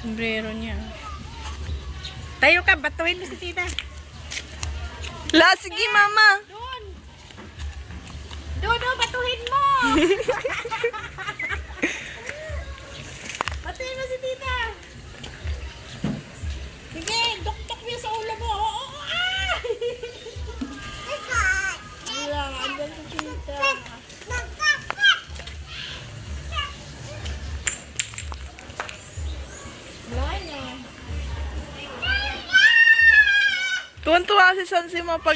Sombrero niya. Tayo ka, batuhin mo si tita. La, sige mama. Doon! Doon, batuhin mo! Batuhin mo si tita. Sige, duktok niya sa ulo mo. Oo, wala, andyan si tita. Wala niya. Tuwan-tuwa si Sansi mo pag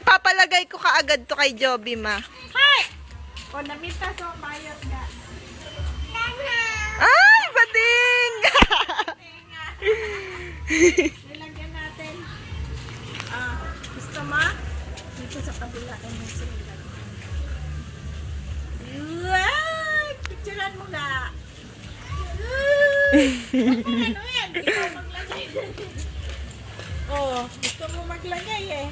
papalagay ko kaagad to kay Joby ma. Hi! O, namita so mayot nga. Ay, bading! Nilagyan natin. Gusto mo? Dito sa kabila ay may silag. Wow! Picturean mo nga. Ano yan? Ikaw maglagay. Oh, gusto mo maglagay eh.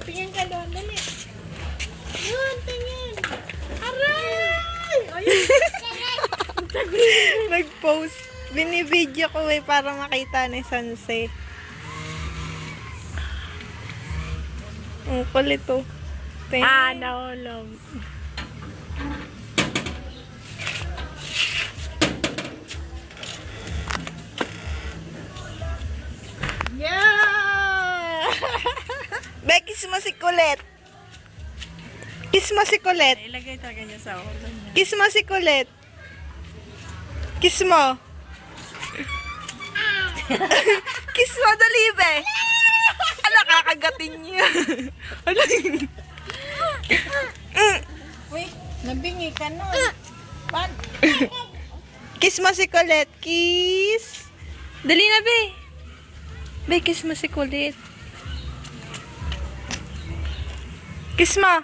Tingin ka doon, dali. Yun, tingin. Aray! O yun. Nag-post. Binibideo ko para makita ni Sanse. Ang kulit to. Nahulog. Yeah! Be, kiss mo si Colette. Kiss mo si Colette. Ilagay talaga niya sa ulo niya. Kiss mo si Colette. Kiss mo. Kiss mo, dali, be. Ala, kakagatin niya. Ala. Uy, nabingi ka nun. Kiss mo si Colette. Kiss. Dali na, be. Be, kiss mo si Colette. Kiss mo.